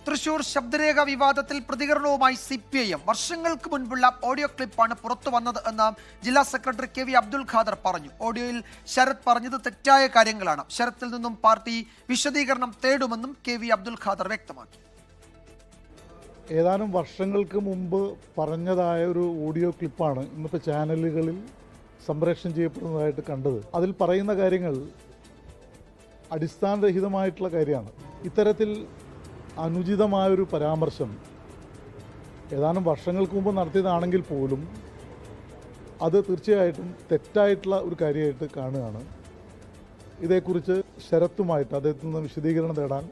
തൃശൂർ ശബ്ദരേഖ വിവാദത്തിൽ പ്രതികരണവുമായി CPIM. വർഷങ്ങൾക്ക് മുൻപുള്ള ഓഡിയോ ക്ലിപ്പാണ് പുറത്തു വന്നത് എന്ന് ജില്ലാ സെക്രട്ടറി KV അബ്ദുൽ ഖാദർ പറഞ്ഞു. ഓഡിയോയിൽ ശരത് പറഞ്ഞത് തെറ്റായ കാര്യങ്ങളാണ്. ശരത്തിൽ നിന്നും പാർട്ടി വിശദീകരണം തേടുമെന്നും KV അബ്ദുൽ ഖാദർ വ്യക്തമാക്കി. ഏതാനും വർഷങ്ങൾക്ക് മുമ്പ് പറഞ്ഞതായ ഒരു ഓഡിയോ ക്ലിപ്പാണ് ഇന്നത്തെ ചാനലുകളിൽ സംപ്രേഷണം ചെയ്യപ്പെടുന്നതായിട്ട് കണ്ടത്. അതിൽ പറയുന്ന കാര്യങ്ങൾ അടിസ്ഥാനരഹിതമായിട്ടുള്ള കാര്യമാണ്. ഇത്തരത്തിൽ അനുചിതമായൊരു പരാമർശം ഏതാനും വർഷങ്ങൾക്ക് മുമ്പ് നടത്തിയതാണെങ്കിൽ പോലും അത് തീർച്ചയായിട്ടും തെറ്റായിട്ടുള്ള ഒരു കാര്യമായിട്ട് കാണുകയാണ്. ഇതേക്കുറിച്ച് ശരത്തുമായിട്ട് അദ്ദേഹത്തിൽ നിന്ന് വിശദീകരണം തേടാൻ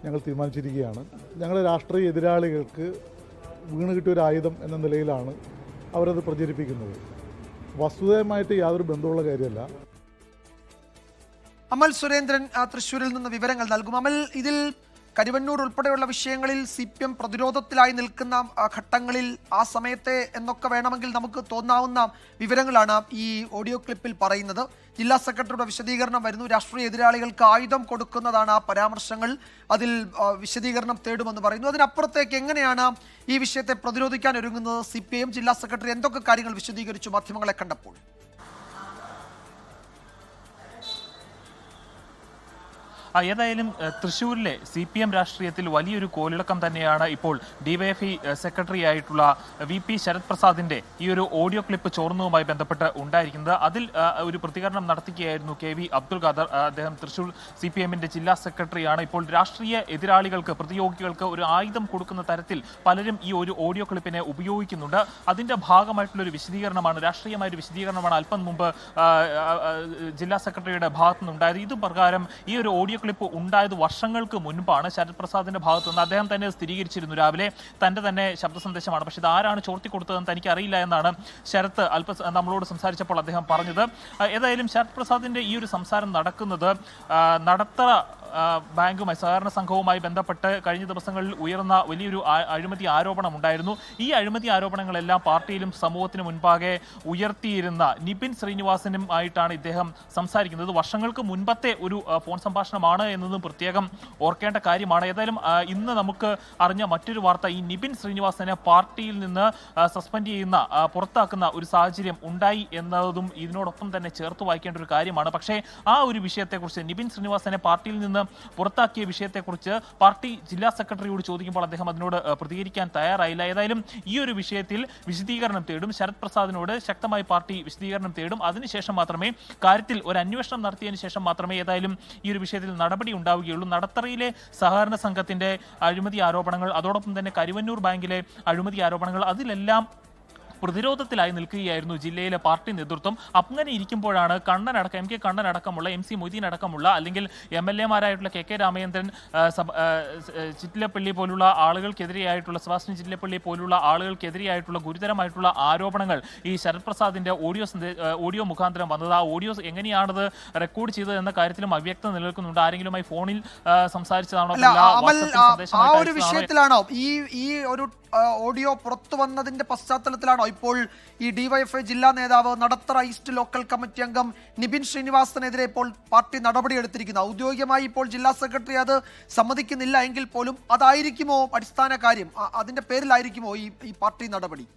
ഞങ്ങൾ തീരുമാനിച്ചിരിക്കുകയാണ്. ഞങ്ങളുടെ രാഷ്ട്രീയ എതിരാളികൾക്ക് വീണ് കിട്ടിയൊരു ആയുധം എന്ന നിലയിലാണ് അവരത് പ്രചരിപ്പിക്കുന്നത്. വസ്തുതയുമായിട്ട് യാതൊരു ബന്ധമുള്ള കാര്യമല്ല. അമൽ സുരേന്ദ്രൻ തൃശ്ശൂരിൽ നിന്ന് വിവരങ്ങൾ നൽകും. അമൽ, ഇതിൽ കരുവന്നൂർ ഉൾപ്പെടെയുള്ള വിഷയങ്ങളിൽ CPM പ്രതിരോധത്തിലായി നിൽക്കുന്ന ഘട്ടങ്ങളിൽ ആ സമയത്തെ എന്നൊക്കെ വേണമെങ്കിൽ നമുക്ക് തോന്നാവുന്ന വിവരങ്ങളാണ് ഈ ഓഡിയോ ക്ലിപ്പിൽ പറയുന്നത്. ജില്ലാ സെക്രട്ടറിയുടെ വിശദീകരണം വരുന്നു. രാഷ്ട്രീയ എതിരാളികൾക്ക് ആയുധം കൊടുക്കുന്നതാണ് ആ പരാമർശങ്ങൾ. അതിൽ വിശദീകരണം തേടുമെന്ന് പറയുന്നു. അതിനപ്പുറത്തേക്ക് എങ്ങനെയാണ് ഈ വിഷയത്തെ പ്രതിരോധിക്കാൻ ഒരുങ്ങുന്നത് CPM? ജില്ലാ സെക്രട്ടറി എന്തൊക്കെ കാര്യങ്ങൾ വിശദീകരിച്ചു മാധ്യമങ്ങളെ കണ്ടപ്പോൾ? ഏതായാലും തൃശ്ശൂരിലെ CPM രാഷ്ട്രീയത്തിൽ വലിയൊരു കോലിളക്കം തന്നെയാണ് ഇപ്പോൾ DYFI സെക്രട്ടറി ആയിട്ടുള്ള VP ശരത് പ്രസാദിന്റെ ഈ ഒരു ഓഡിയോ ക്ലിപ്പ് ചോർന്നതുമായി ബന്ധപ്പെട്ട് ഉണ്ടായിരിക്കുന്നത്. അതിൽ ഒരു പ്രതികരണം നടത്തുകയായിരുന്നു KV അബ്ദുൽ ഖാദർ. അദ്ദേഹം തൃശ്ശൂർ CPMന്റെ ജില്ലാ സെക്രട്ടറിയാണ്. ഇപ്പോൾ രാഷ്ട്രീയ എതിരാളികൾക്ക്, പ്രതിയോഗികൾക്ക് ഒരു ആയുധം കൊടുക്കുന്ന തരത്തിൽ പലരും ഈ ഒരു ഓഡിയോ ക്ലിപ്പിനെ ഉപയോഗിക്കുന്നുണ്ട്. അതിന്റെ ഭാഗമായിട്ടുള്ള ഒരു വിശദീകരണമാണ്, രാഷ്ട്രീയമായ ഒരു വിശദീകരണമാണ് അല്പം മുമ്പ് ജില്ലാ സെക്രട്ടറിയുടെ ഭാഗത്തു നിന്നുണ്ടായത്. ഇത് പ്രകാരം ഈ ഒരു ഓഡിയോ ക്ലിപ്പ് ഉണ്ടായത് വർഷങ്ങൾക്ക് മുൻപാണ്. ശരത് പ്രസാദിന്റെ ഭാഗത്തു നിന്ന് അദ്ദേഹം തന്നെ സ്ഥിരീകരിച്ചിരുന്നു രാവിലെ തന്റെ തന്നെ ശബ്ദ സന്ദേശമാണ്. പക്ഷെ ഇത് ആരാണ് ചോർത്തി കൊടുത്തതെന്ന് തനിക്ക് അറിയില്ല എന്നാണ് ശരത് നമ്മളോട് സംസാരിച്ചപ്പോൾ അദ്ദേഹം പറഞ്ഞത്. ഏതായാലും ശരത് പ്രസാദിന്റെ ഈ ഒരു സംസാരം നടക്കുന്നത് നടത്തറ ബാങ്കുമായി, സഹകരണ സംഘവുമായി ബന്ധപ്പെട്ട് കഴിഞ്ഞ ദിവസങ്ങളിൽ ഉയർന്ന വലിയൊരു അഴിമതി ആരോപണം ഉണ്ടായിരുന്നു. ഈ അഴിമതി ആരോപണങ്ങളെല്ലാം പാർട്ടിയിലും സമൂഹത്തിന് മുൻപാകെ ഉയർത്തിയിരുന്ന നിബിൻ ശ്രീനിവാസനും ആയിട്ടാണ് ഇദ്ദേഹം സംസാരിക്കുന്നത്. വർഷങ്ങൾക്ക് മുൻപത്തെ ഒരു ഫോൺ സംഭാഷണമാണ് എന്നതും പ്രത്യേകം ഓർക്കേണ്ട കാര്യമാണ്. ഏതായാലും ഇന്ന് നമുക്ക് അറിഞ്ഞ മറ്റൊരു വാർത്ത, ഈ നിബിൻ ശ്രീനിവാസനെ പാർട്ടിയിൽ നിന്ന് സസ്പെൻഡ് ചെയ്യുന്ന, പുറത്താക്കുന്ന ഒരു സാഹചര്യം ഉണ്ടായി എന്നതും ഇതിനോടൊപ്പം തന്നെ ചേർത്ത് വായിക്കേണ്ട ഒരു കാര്യമാണ്. പക്ഷേ ആ ഒരു വിഷയത്തെക്കുറിച്ച്, നിബിൻ ശ്രീനിവാസനെ പാർട്ടിയിൽ നിന്ന് പുറത്താക്കിയ വിഷയത്തെക്കുറിച്ച് പാർട്ടി ജില്ലാ സെക്രട്ടറിയോട് ചോദിക്കുമ്പോൾ അദ്ദേഹം അതിനോട് പ്രതികരിക്കാൻ തയ്യാറായില്ല. ഏതായാലും ഈ ഒരു വിഷയത്തിൽ വിശദീകരണം തേടും. ശരത് പ്രസാദിനോട് ശക്തമായി പാർട്ടി വിശദീകരണം തേടും. അതിനുശേഷം മാത്രമേ കാര്യത്തിൽ ഒരു അന്വേഷണം നടത്തിയതിനു ശേഷം മാത്രമേ ഏതായാലും ഈ ഒരു വിഷയത്തിൽ നടപടി ഉണ്ടാവുകയുള്ളൂ. നടത്തറയിലെ സഹകരണ സംഘത്തിന്റെ അഴിമതി ആരോപണങ്ങൾ, അതോടൊപ്പം തന്നെ കരുവന്നൂർ ബാങ്കിലെ അഴിമതി ആരോപണങ്ങൾ, അതിലെല്ലാം പ്രതിരോധത്തിലായി നിൽക്കുകയായിരുന്നു ജില്ലയിലെ പാർട്ടി നേതൃത്വം. അങ്ങനെ ഇരിക്കുമ്പോഴാണ് MK കണ്ണൻ അടക്കമുള്ള, MC മൊയ്തീൻ അടക്കമുള്ള, അല്ലെങ്കിൽ MLA മാരായിട്ടുള്ള KK രാമചന്ദ്രൻ, ചിറ്റിലപ്പള്ളി പോലുള്ള ആളുകൾക്കെതിരെയായിട്ടുള്ള, സെബാസ്റ്റ്യൻ ചിറ്റിലപ്പള്ളി പോലുള്ള ആളുകൾക്കെതിരെയായിട്ടുള്ള ഗുരുതരമായിട്ടുള്ള ആരോപണങ്ങൾ ഈ ശരത് പ്രസാദിന്റെ ഓഡിയോ മുഖാന്തരം വന്നത്. ആ ഓഡിയോ എങ്ങനെയാണത് റെക്കോർഡ് ചെയ്തത് എന്ന കാര്യത്തിലും അവ്യക്തത നിലനിൽക്കുന്നുണ്ട്. ആരെങ്കിലുമായി ഫോണിൽ സംസാരിച്ചതാണോ, ആ ഒരു വിഷയത്തിലാണോ ഈ ഒരു ഓഡിയോ പുറത്തു വന്നതിന്റെ പശ്ചാത്തലത്തിലാണോ ഇപ്പോൾ ഈ DYFI ജില്ലാ നേതാവ്, നടത്തറ ഈസ്റ്റ് ലോക്കൽ കമ്മിറ്റി അംഗം നിബിൻ ശ്രീനിവാസനെതിരെ ഇപ്പോൾ പാർട്ടി നടപടിയെടുത്തിരിക്കുന്നത്? ഔദ്യോഗികമായി ഇപ്പോൾ ജില്ലാ സെക്രട്ടറി അത് സമ്മതിക്കുന്നില്ല എങ്കിൽ പോലും അതായിരിക്കുമോ അടിസ്ഥാന കാര്യം? അതിന്റെ പേരിലായിരിക്കുമോ ഈ പാർട്ടി നടപടി?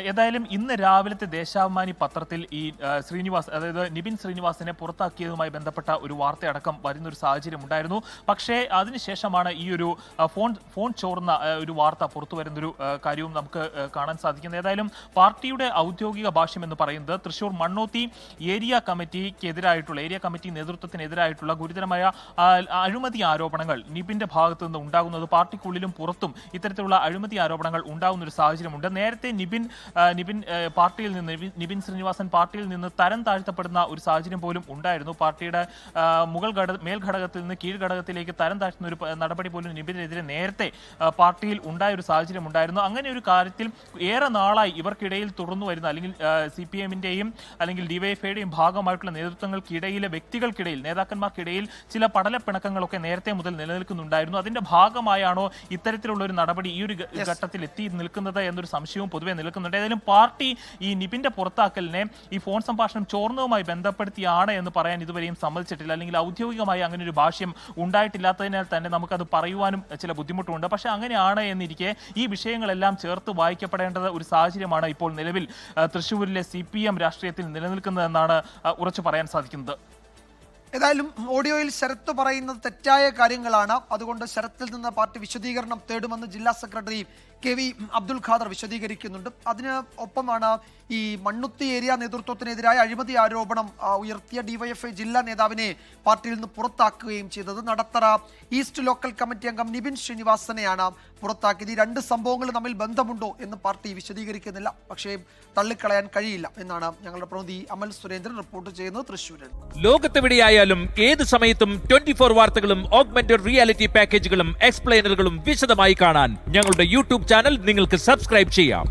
ഏതായാലും ഇന്ന് രാവിലത്തെ ദേശാഭിമാനി പത്രത്തിൽ ഈ ശ്രീനിവാസ്, അതായത് നിബിൻ ശ്രീനിവാസനെ പുറത്താക്കിയതുമായി ബന്ധപ്പെട്ട ഒരു വാർത്തയടക്കം വരുന്നൊരു സാഹചര്യം ഉണ്ടായിരുന്നു. പക്ഷേ അതിനുശേഷമാണ് ഈ ഒരു ഫോൺ ചോർന്ന ഒരു വാർത്ത പുറത്തു വരുന്നൊരു കാര്യവും നമുക്ക് കാണാൻ സാധിക്കുന്നത്. ഏതായാലും പാർട്ടിയുടെ ഔദ്യോഗിക ഭാഷ്യം എന്ന് പറയുന്നത് തൃശ്ശൂർ മണ്ണോത്തി ഏരിയ കമ്മിറ്റി നേതൃത്വത്തിനെതിരായിട്ടുള്ള ഗുരുതരമായ അഴിമതി ആരോപണങ്ങൾ നിബിന്റെ ഭാഗത്തു നിന്ന് ഉണ്ടാകുന്നത്, പാർട്ടിക്കുള്ളിലും പുറത്തും ഇത്തരത്തിലുള്ള അഴിമതി ആരോപണങ്ങൾ ഉണ്ടാകുന്ന ഒരു സാഹചര്യമുണ്ട്. നേരത്തെ നിബിൻ ശ്രീനിവാസൻ പാർട്ടിയിൽ നിന്ന് തരം താഴ്ത്തപ്പെടുന്ന ഒരു സാഹചര്യം പോലും ഉണ്ടായിരുന്നു. പാർട്ടിയുടെ മേൽഘടകത്തിൽ നിന്ന് കീഴ്ഘടകത്തിലേക്ക് തരം താഴ്ത്തുന്ന ഒരു നടപടി പോലും നിബിനെതിരെ നേരത്തെ പാർട്ടിയിൽ ഉണ്ടായ ഒരു സാഹചര്യം ഉണ്ടായിരുന്നു. അങ്ങനെ ഒരു കാര്യത്തിൽ ഏറെ നാളായി ഇവർക്കിടയിൽ തുറന്നു വരുന്ന, അല്ലെങ്കിൽ CPMന്റെയും അല്ലെങ്കിൽ DYFIയുടെയും ഭാഗമായിട്ടുള്ള നേതൃത്വങ്ങൾക്കിടയിലെ വ്യക്തികൾക്കിടയിൽ, നേതാക്കന്മാർക്കിടയിൽ ചില പടലപ്പിണക്കങ്ങളൊക്കെ നേരത്തെ മുതൽ നിലനിൽക്കുന്നുണ്ടായിരുന്നു. അതിന്റെ ഭാഗമായാണോ ഇത്തരത്തിലുള്ള ഒരു നടപടി ഈ ഒരു ഘട്ടത്തിൽ എത്തി നിൽക്കുന്നത് എന്നൊരു സംശയവും പൊതുവെ പൊതുവെ നിൽക്കുന്നുണ്ട്. ഏതായാലും പാർട്ടി ഈ നിപിന്റെ പുറത്താക്കലിനെ ഈ ഫോൺ സംഭാഷണം ചോർന്നതുമായി ബന്ധപ്പെടുത്തിയാണ് എന്ന് പറയാൻ ഇതുവരെയും സമ്മതിച്ചിട്ടില്ല, അല്ലെങ്കിൽ ഔദ്യോഗികമായി അങ്ങനെ ഒരു ഭാഷ്യം ഉണ്ടായിട്ടില്ലാത്തതിനാൽ തന്നെ നമുക്കത് പറയുവാനും ചില ബുദ്ധിമുട്ടുണ്ട്. പക്ഷേ അങ്ങനെയാണ് എന്നിരിക്കെ ഈ വിഷയങ്ങളെല്ലാം ചേർത്ത് വായിക്കപ്പെടേണ്ടത് ഒരു സാഹചര്യമാണ് ഇപ്പോൾ നിലവിൽ തൃശ്ശൂരിലെ CPM രാഷ്ട്രീയത്തിൽ നിലനിൽക്കുന്നതെന്നാണ് ഉറച്ചു പറയാൻ സാധിക്കുന്നത്. ഏതായാലും ഓഡിയോയിൽ ശരത്ത് പറയുന്നത് തെറ്റായ കാര്യങ്ങളാണ്. അതുകൊണ്ട് ശരത്തിൽ നിന്ന് പാർട്ടി വിശദീകരണം തേടുമെന്ന് ജില്ലാ സെക്രട്ടറി KV അബ്ദുൽ ഖാദർ വിശദീകരിക്കുന്നുണ്ട്. അതിന് ഒപ്പമാണ് ഈ മണ്ണുത്തി ഏരിയ നേതൃത്വത്തിനെതിരായ അഴിമതി ആരോപണം ഉയർത്തിയ DYFI ജില്ലാ നേതാവിനെ പാർട്ടിയിൽ നിന്ന് പുറത്താക്കുകയും ചെയ്തത്. നടത്തറ ഈസ്റ്റ് ലോക്കൽ കമ്മിറ്റി അംഗം നിബിൻ ശ്രീനിവാസനെയാണ് പുറത്താക്കിയത്. ഈ രണ്ട് സംഭവങ്ങൾ തമ്മിൽ ബന്ധമുണ്ടോ എന്ന് പാർട്ടി വിശദീകരിക്കുന്നില്ല. പക്ഷേ തള്ളിക്കളയാൻ കഴിയില്ല എന്നാണ് ഞങ്ങളുടെ പ്രതിനിധി അമൽ സുരേന്ദ്രൻ റിപ്പോർട്ട് ചെയ്യുന്നത് തൃശ്ശൂരിൽ. ലോകത്തെവിടെയായാലും ഏത് സമയത്തും 24 വാർത്തകളും ഓഗ്മെന്റഡ് റിയാലിറ്റി പാക്കേജുകളും എക്സ്പ്ലെയിനറുകളും വിശദമായി കാണാൻ ഞങ്ങളുടെ യൂട്യൂബ് ചാനൽ നിങ്ങൾക്ക് സബ്സ്ക്രൈബ് ചെയ്യാം.